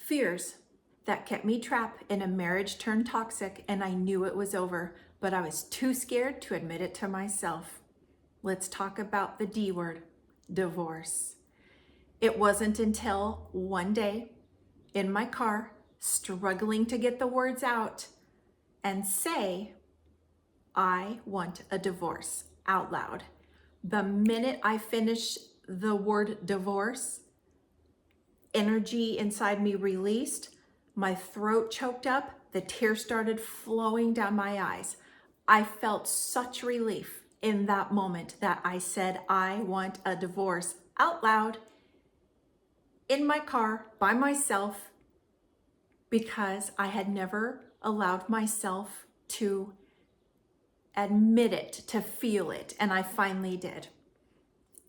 Fears that kept me trapped in a marriage turned toxic, and I knew it was over, but I was too scared to admit it to myself. Let's talk about the D word, divorce. It wasn't until one day in my car, struggling to get the words out and say, I want a divorce out loud. The minute I finished the word divorce, energy inside me released, my throat choked up, the tears started flowing down my eyes. I felt such relief in that moment that I said, I want a divorce out loud in my car by myself, because I had never allowed myself to admit it, to feel it, and I finally did.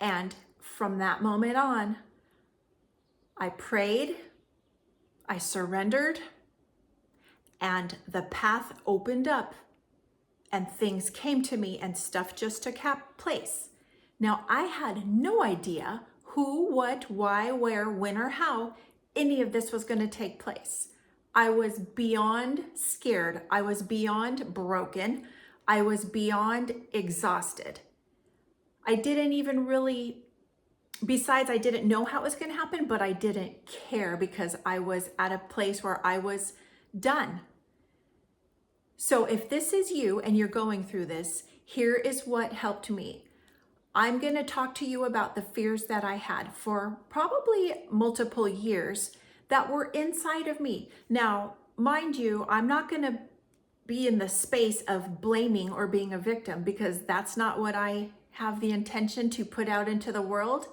And from that moment on, I prayed, I surrendered, and the path opened up and things came to me and stuff just took place. Now, I had no idea who, what, why, where, when, or how any of this was going to take place. I was beyond scared. I was beyond broken. I was beyond exhausted. I didn't even really, besides, I didn't know how it was going to happen, but I didn't care because I was at a place where I was done. So if this is you and you're going through this, here is what helped me. I'm going to talk to you about the fears that I had for probably multiple years that were inside of me. Now, mind you, I'm not going to be in the space of blaming or being a victim, because that's not what I have the intention to put out into the world.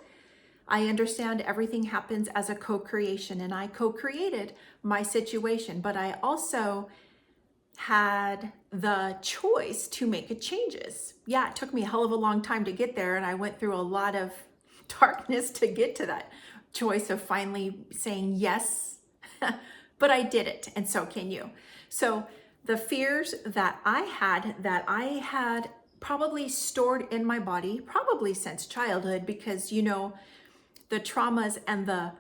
I understand everything happens as a co-creation, and I co-created my situation, but I also had the choice to make changes. Yeah, it took me a hell of a long time to get there, and I went through a lot of darkness to get to that choice of finally saying yes, but I did it, and so can you. So the fears that I had probably stored in my body, probably since childhood, because you know, the traumas and the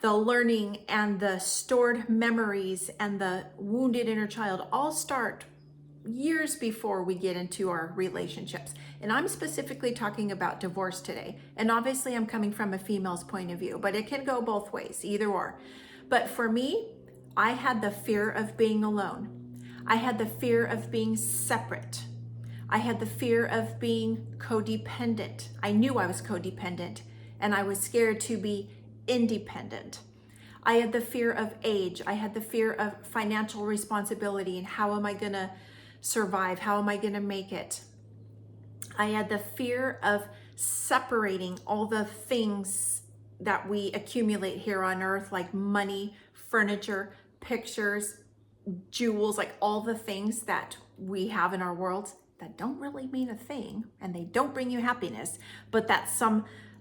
learning and the stored memories and the wounded inner child all start years before we get into our relationships. And I'm specifically talking about divorce today. And obviously I'm coming from a female's point of view, but it can go both ways, either or. But for me, I had the fear of being alone. I had the fear of being separate. I had the fear of being codependent. I knew I was codependent, and I was scared to be independent. I had the fear of age. I had the fear of financial responsibility and how am I going to survive? How am I going to make it? I had the fear of separating all the things that we accumulate here on earth, like money, furniture, pictures, jewels, like all the things that we have in our world that don't really mean a thing and they don't bring you happiness, but that's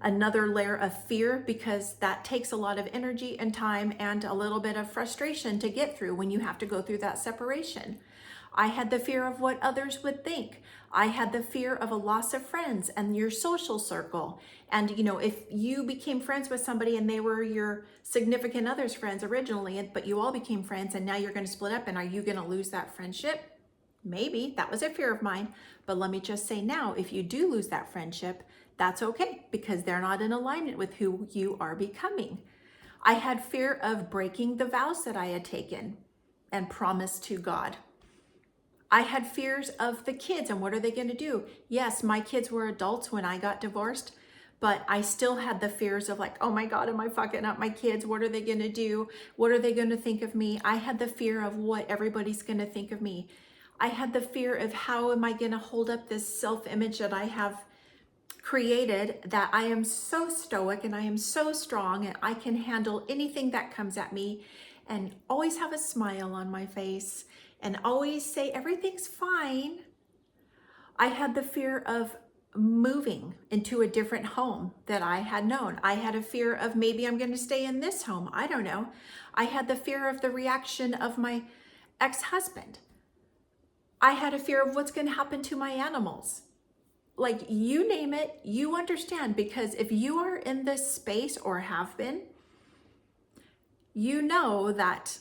another layer of fear, because that takes a lot of energy and time and a little bit of frustration to get through when you have to go through that separation. I had the fear of what others would think. I had the fear of a loss of friends and your social circle. And you know, if you became friends with somebody and they were your significant other's friends originally, but you all became friends and now you're going to split up, and are you going to lose that friendship? Maybe. That was a fear of mine. But let me just say now, if you do lose that friendship, that's okay, because they're not in alignment with who you are becoming. I had fear of breaking the vows that I had taken and promised to God. I had fears of the kids and what are they going to do? Yes, my kids were adults when I got divorced, but I still had the fears of like, oh my God, am I fucking up my kids? What are they going to do? What are they going to think of me? I had the fear of what everybody's going to think of me. I had the fear of how am I going to hold up this self-image that I have created, that I am so stoic and I am so strong and I can handle anything that comes at me, and always have a smile on my face and always say everything's fine. I had the fear of moving into a different home that I had known. I had a fear of maybe I'm going to stay in this home. I don't know. I had the fear of the reaction of my ex-husband. I had a fear of what's going to happen to my animals. Like, you name it, you understand, because if you are in this space or have been, you know that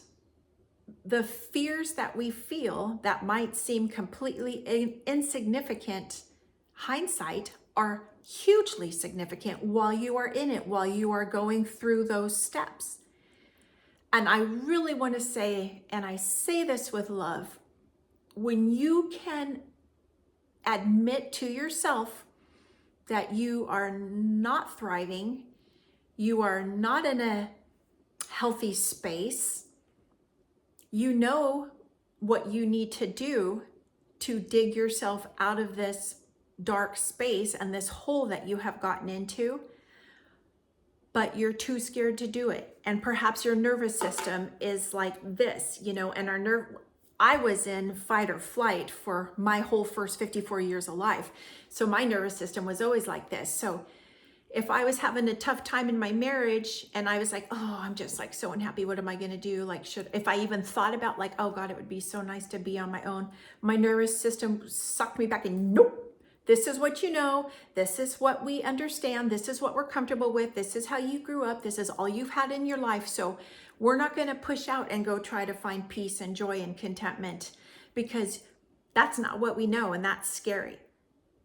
the fears that we feel that might seem completely insignificant, hindsight, are hugely significant while you are in it, while you are going through those steps. And I really want to say, and I say this with love, when you can admit to yourself that you are not thriving, you are not in a healthy space, you know what you need to do to dig yourself out of this dark space and this hole that you have gotten into, but you're too scared to do it. And perhaps your nervous system is like this, and I was in fight or flight for my whole first 54 years of life. So my nervous system was always like this. So if I was having a tough time in my marriage and I was like, oh, I'm just like so unhappy, what am I going to do? Like, if I even thought about like, oh God, it would be so nice to be on my own, my nervous system sucked me back and nope. This is what you know. This is what we understand. This is what we're comfortable with. This is how you grew up. This is all you've had in your life. So we're not going to push out and go try to find peace and joy and contentment, because that's not what we know, and that's scary.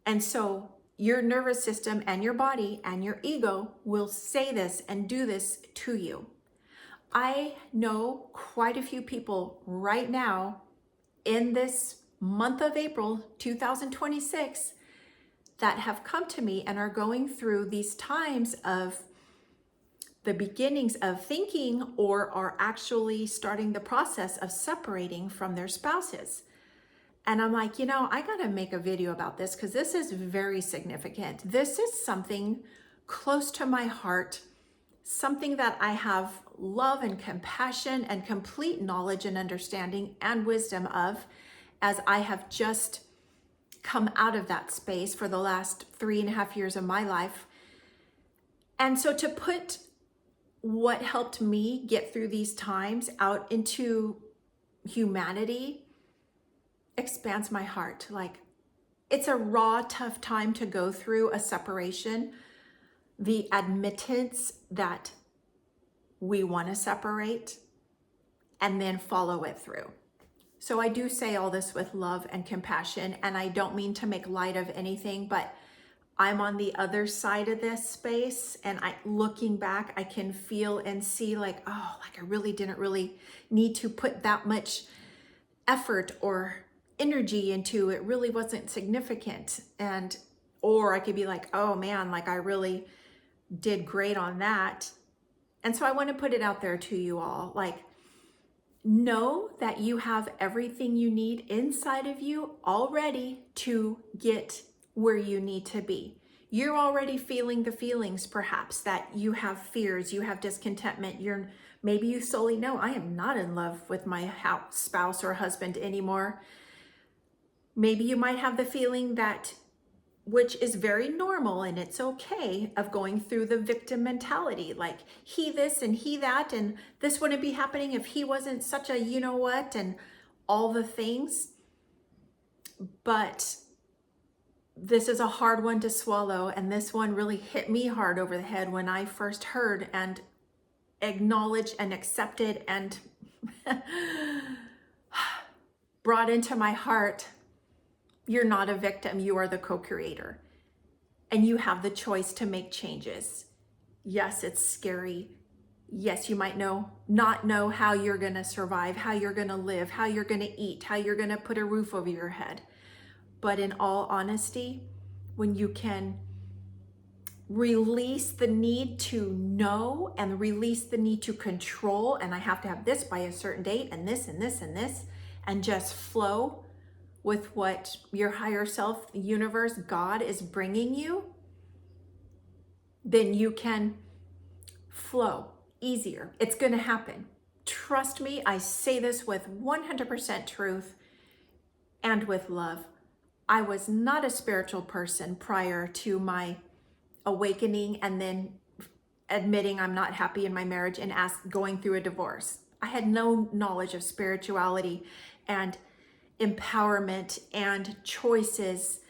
And so your nervous system and your body and your ego will say this and do this to you. I know quite a few people right now in this month of April 2026 that have come to me and are going through these times of the beginnings of thinking or are actually starting the process of separating from their spouses. And I'm like, I got to make a video about this because this is very significant. This is something close to my heart, something that I have love and compassion and complete knowledge and understanding and wisdom of, as I have just come out of that space for the last 3.5 years of my life. And so to put what helped me get through these times out into humanity expands my heart. Like, it's a raw, tough time to go through a separation. The admittance that we want to separate and then follow it through. So I do say all this with love and compassion, and I don't mean to make light of anything, but I'm on the other side of this space, and looking back, I can feel and see like, oh, like I really didn't need to put that much effort or energy into it. Really wasn't significant. Or I could be like, oh man, like I really did great on that. And so I want to put it out there to you all, like, know that you have everything you need inside of you already to get where you need to be. You're already feeling the feelings, perhaps, that you have fears, you have discontentment. Maybe you solely know, I am not in love with my spouse or husband anymore. Maybe you might have the feeling that, which is very normal and it's okay, of going through the victim mentality, like he this and he that, and this wouldn't be happening if he wasn't such a you know what, and all the things. But this is a hard one to swallow, and this one really hit me hard over the head when I first heard and acknowledged and accepted and brought into my heart, you're not a victim, you are the co-creator. And you have the choice to make changes. Yes, it's scary. Yes, you might not know how you're gonna survive, how you're gonna live, how you're gonna eat, how you're gonna put a roof over your head. But in all honesty, when you can release the need to know and release the need to control, and I have to have this by a certain date, and this and this and this, and just flow with what your higher self, the universe, God is bringing you, then you can flow easier. It's going to happen. Trust me, I say this with 100% truth and with love. I was not a spiritual person prior to my awakening and then admitting I'm not happy in my marriage and going through a divorce. I had no knowledge of spirituality and empowerment and choices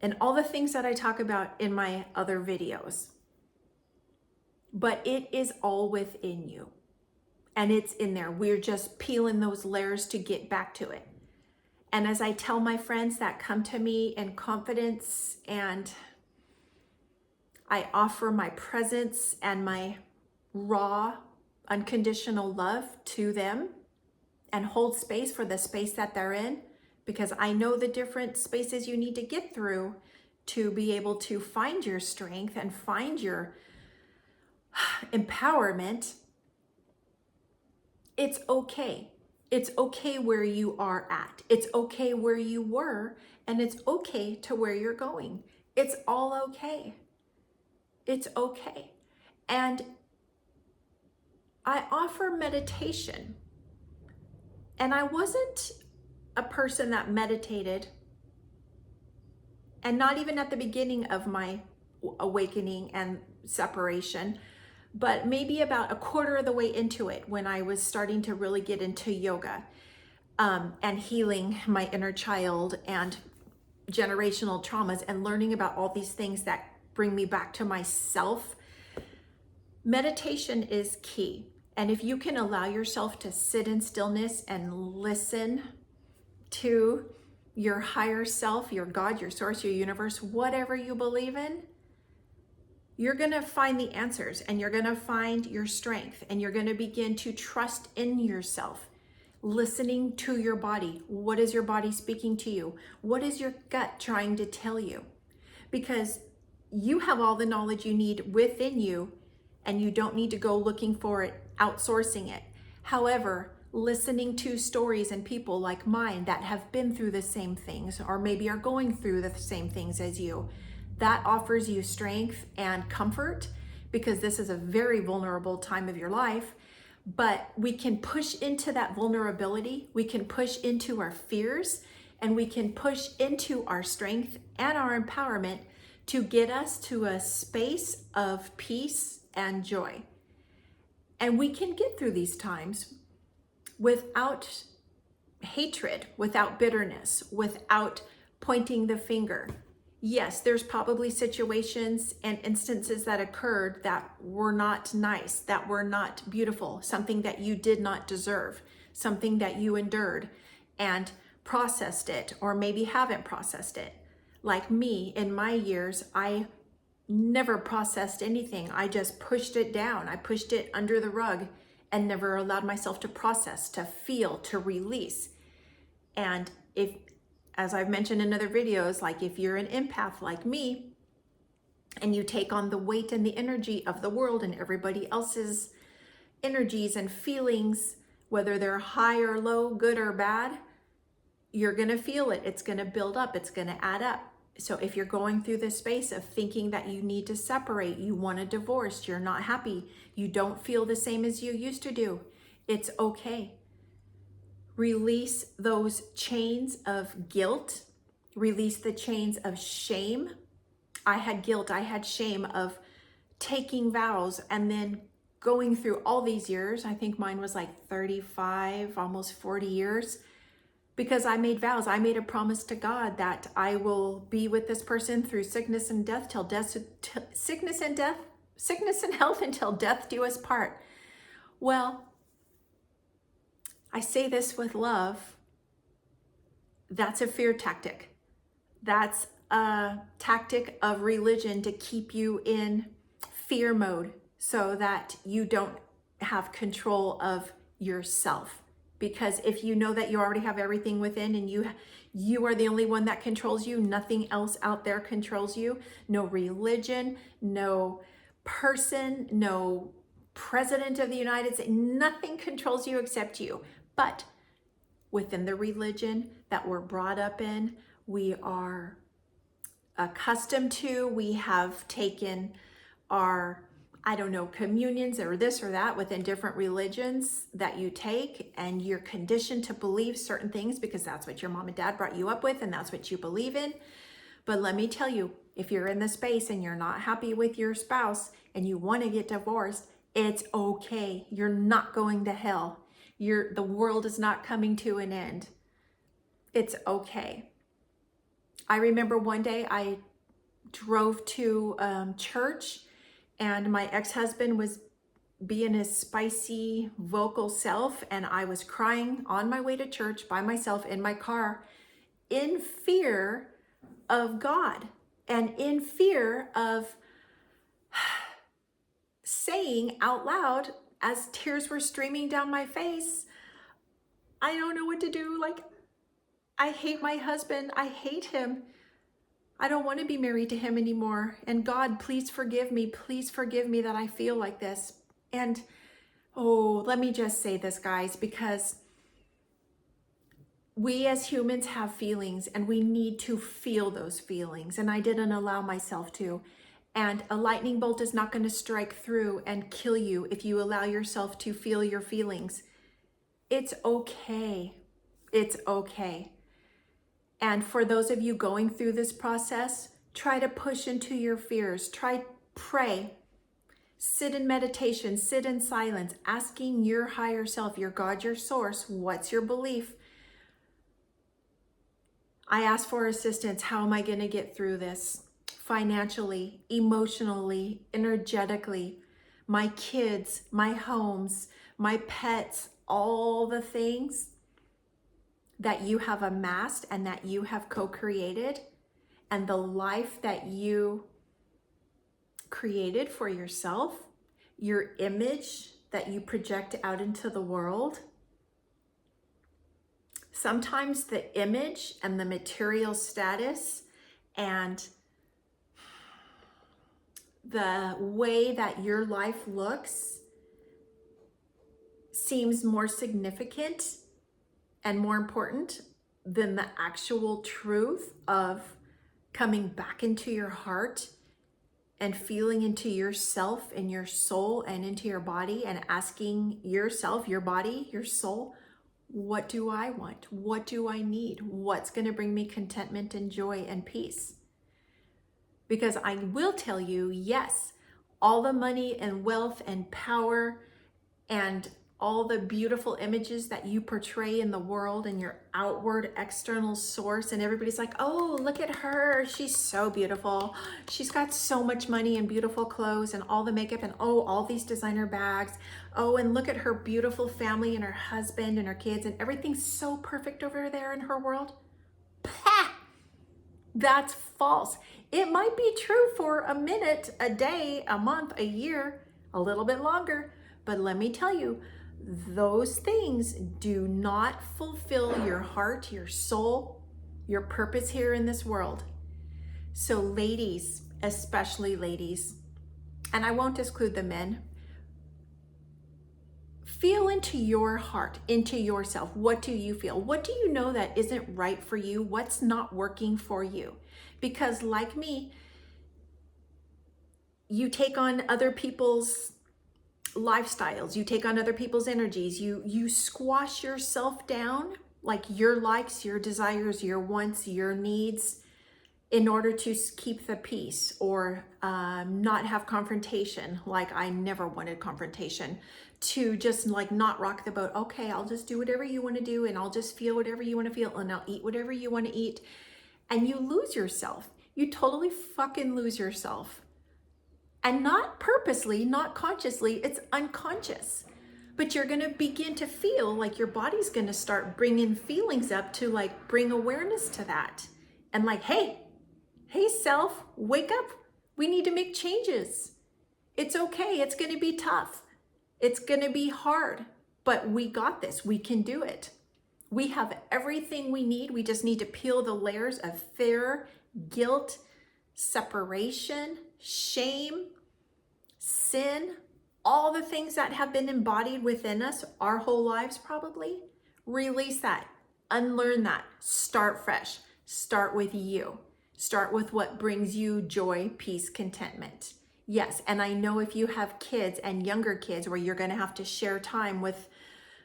and all the things that I talk about in my other videos. But it is all within you. and it's in there. We're just peeling those layers to get back to it. And as I tell my friends that come to me in confidence, and I offer my presence and my raw, unconditional love to them and hold space for the space that they're in, because I know the different spaces you need to get through to be able to find your strength and find your empowerment. It's okay. It's okay where you are at. It's okay where you were, and it's okay to where you're going. It's all okay. It's okay. And I offer meditation. And I wasn't a person that meditated, and not even at the beginning of my awakening and separation, but maybe about a quarter of the way into it, when I was starting to really get into yoga and healing my inner child and generational traumas and learning about all these things that bring me back to myself. Meditation is key. And if you can allow yourself to sit in stillness and listen to your higher self, your God, your source, your universe, whatever you believe in, you're going to find the answers, and you're going to find your strength, and you're going to begin to trust in yourself, listening to your body. What is your body speaking to you? What is your gut trying to tell you? Because you have all the knowledge you need within you, and you don't need to go looking for it, outsourcing it. However, listening to stories and people like mine that have been through the same things, or maybe are going through the same things as you, that offers you strength and comfort, because this is a very vulnerable time of your life. But we can push into that vulnerability, we can push into our fears, and we can push into our strength and our empowerment to get us to a space of peace and joy. And we can get through these times without hatred, without bitterness, without pointing the finger. Yes, there's probably situations and instances that occurred that were not nice, that were not beautiful, something that you did not deserve, something that you endured and processed it, or maybe haven't processed it. Like me, in my years, I never processed anything. I just pushed it down. I pushed it under the rug and never allowed myself to process, to feel, to release. And if, as I've mentioned in other videos, like if you're an empath like me, and you take on the weight and the energy of the world and everybody else's energies and feelings, whether they're high or low, good or bad, you're going to feel it. It's going to build up. It's going to add up. So if you're going through this space of thinking that you need to separate, you want a divorce, you're not happy, you don't feel the same as you used to do, it's okay. Release those chains of guilt. Release the chains of shame. I had guilt, I had shame of taking vows and then going through all these years. I think mine was like 35, almost 40 years. Because I made vows, I made a promise to God that I will be with this person through sickness and death till death, sickness and health until death do us part. Well, I say this with love. That's a fear tactic. That's a tactic of religion to keep you in fear mode so that you don't have control of yourself. Because if you know that you already have everything within, and you are the only one that controls you, nothing else out there controls you. No religion, no person, no president of the United States, nothing controls you except you. But within the religion that we're brought up in, we are accustomed to, we have taken our communions or this or that within different religions that you take, and you're conditioned to believe certain things because that's what your mom and dad brought you up with and that's what you believe in. But let me tell you, if you're in the space and you're not happy with your spouse and you want to get divorced, it's okay. You're not going to hell. The world is not coming to an end. It's okay. I remember one day I drove to church, and my ex-husband was being his spicy vocal self, and I was crying on my way to church by myself in my car in fear of God and in fear of saying out loud as tears were streaming down my face, I don't know what to do. Like, I hate my husband. I hate him. I don't want to be married to him anymore. And God, please forgive me. Please forgive me that I feel like this. And oh, let me just say this, guys, because we as humans have feelings and we need to feel those feelings. And I didn't allow myself to. And a lightning bolt is not going to strike through and kill you if you allow yourself to feel your feelings. It's okay. It's okay. And for those of you going through this process, try to push into your fears. Pray. Sit in meditation, sit in silence, asking your higher self, your God, your source, what's your belief? I ask for assistance. How am I going to get through this? Financially, emotionally, energetically, my kids, my homes, my pets, all the things that you have amassed and that you have co-created, and the life that you created for yourself, your image that you project out into the world. Sometimes the image and the material status and the way that your life looks seems more significant and more important than the actual truth of coming back into your heart and feeling into yourself and your soul and into your body and asking yourself, your body, your soul, what do I want? What do I need? What's going to bring me contentment and joy and peace? Because I will tell you, yes, all the money and wealth and power and all the beautiful images that you portray in the world and your outward external source, and everybody's like, oh, look at her, she's so beautiful, she's got so much money and beautiful clothes and all the makeup and oh, all these designer bags, oh, and look at her beautiful family and her husband and her kids, and everything's so perfect over there in her world. Pah! That's false. It might be true for a minute, a day, a month, a year, a little bit longer, but let me tell you, those things do not fulfill your heart, your soul, your purpose here in this world. So ladies, especially ladies, and I won't exclude the men, feel into your heart, into yourself. What do you feel? What do you know that isn't right for you? What's not working for you? Because like me, you take on other people's lifestyles, you take on other people's energies, you squash yourself down, like your likes, your desires, your wants, your needs, in order to keep the peace or not have confrontation. Like I never wanted confrontation, to just like not rock the boat. Okay, I'll just do whatever you want to do and I'll just feel whatever you want to feel and I'll eat whatever you want to eat. And you lose yourself. You totally fucking lose yourself. And not purposely, not consciously, it's unconscious. But you're going to begin to feel like your body's going to start bringing feelings up to like bring awareness to that. And like, hey self, wake up. We need to make changes. It's okay. It's going to be tough. It's going to be hard, but we got this. We can do it. We have everything we need. We just need to peel the layers of fear, guilt, separation, shame, sin, all the things that have been embodied within us our whole lives probably. Release that, unlearn that, start fresh, start with you. Start with what brings you joy, peace, contentment. Yes, and I know if you have kids and younger kids where you're going to have to share time with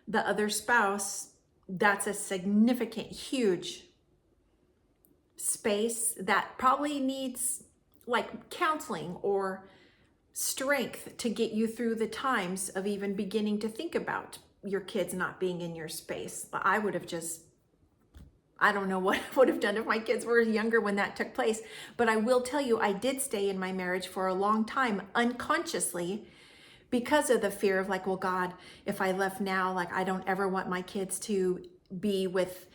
the other spouse, that's a significant, huge space that probably needs like counseling or strength to get you through the times of even beginning to think about your kids not being in your space. I would have just, I don't know what I would have done if my kids were younger when that took place. But I will tell you, I did stay in my marriage for a long time unconsciously because of the fear of like, well, God, if I left now, like I don't ever want my kids to be with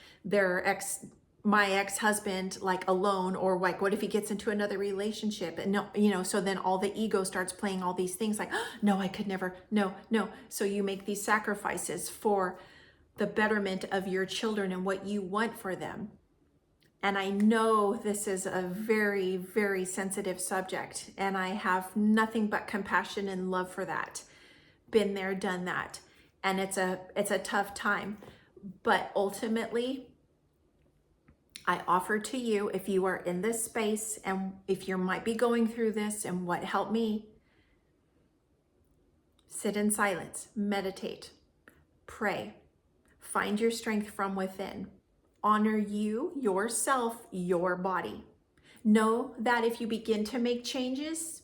my ex-husband like alone, or like what if he gets into another relationship, and no, so then all the ego starts playing all these things like, oh, no, I could never, no. So you make these sacrifices for the betterment of your children and what you want for them. And I know this is a very, very sensitive subject, and I have nothing but compassion and love for that. Been there, done that. And it's a tough time. But ultimately, I offer to you, if you are in this space and if you might be going through this, and what helped me, sit in silence, meditate, pray, find your strength from within. Honor you, yourself, your body. Know that if you begin to make changes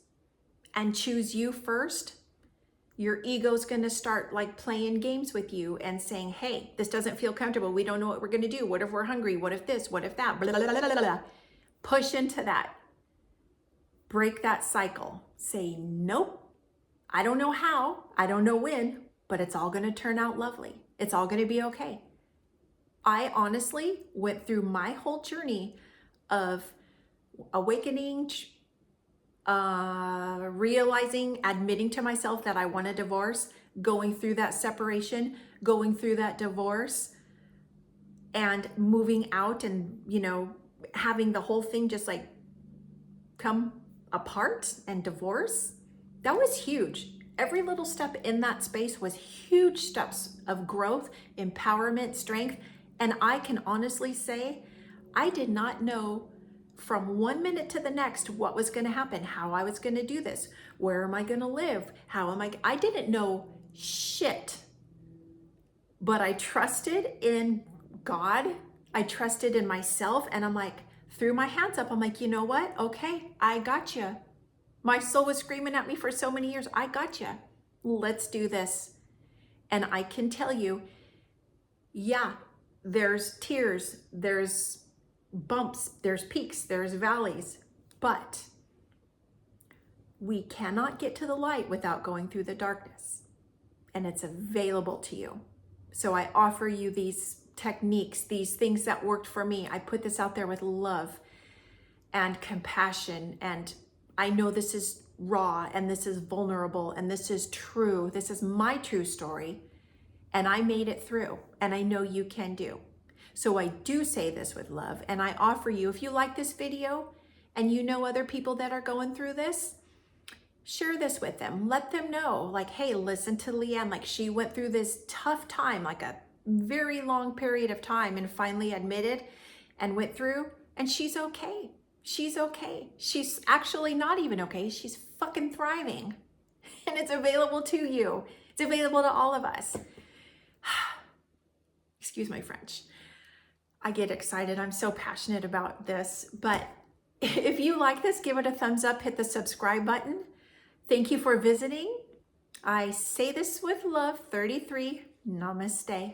and choose you first, your ego's going to start like playing games with you and saying, hey, this doesn't feel comfortable. We don't know what we're going to do. What if we're hungry? What if this? What if that? Blah, blah, blah, blah, blah. Push into that. Break that cycle. Say, nope. I don't know how. I don't know when, but it's all going to turn out lovely. It's all going to be okay. I honestly went through my whole journey of awakening, realizing, admitting to myself that I want a divorce, going through that separation, going through that divorce, and moving out, and having the whole thing just like come apart and divorce. That was huge. Every little step in that space was huge steps of growth, empowerment, strength. And I can honestly say, I did not know from one minute to the next what was going to happen, how I was going to do this, where am I going to live, I didn't know shit. But I trusted in God, I trusted in myself, and I'm like, threw my hands up, I'm like, you know what? Okay, I got you. My soul was screaming at me for so many years, I got you. Let's do this. And I can tell you, yeah, there's tears, there's bumps, there's peaks, there's valleys, but we cannot get to the light without going through the darkness, and it's available to you. So I offer you these techniques, these things that worked for me. I put this out there with love and compassion, and I know this is raw, and this is vulnerable, and this is true. This is my true story. And I made it through, and I know you can do. So I do say this with love, and I offer you, if you like this video and you know other people that are going through this, share this with them. Let them know, like, hey, listen to Leanne. Like, she went through this tough time, like a very long period of time, and finally admitted and went through, and she's okay. She's okay. She's actually not even okay. She's fucking thriving, and it's available to you. It's available to all of us. Excuse my French. I get excited. I'm so passionate about this. But if you like this, give it a thumbs up, hit the subscribe button. Thank you for visiting. I say this with love, 33. Namaste.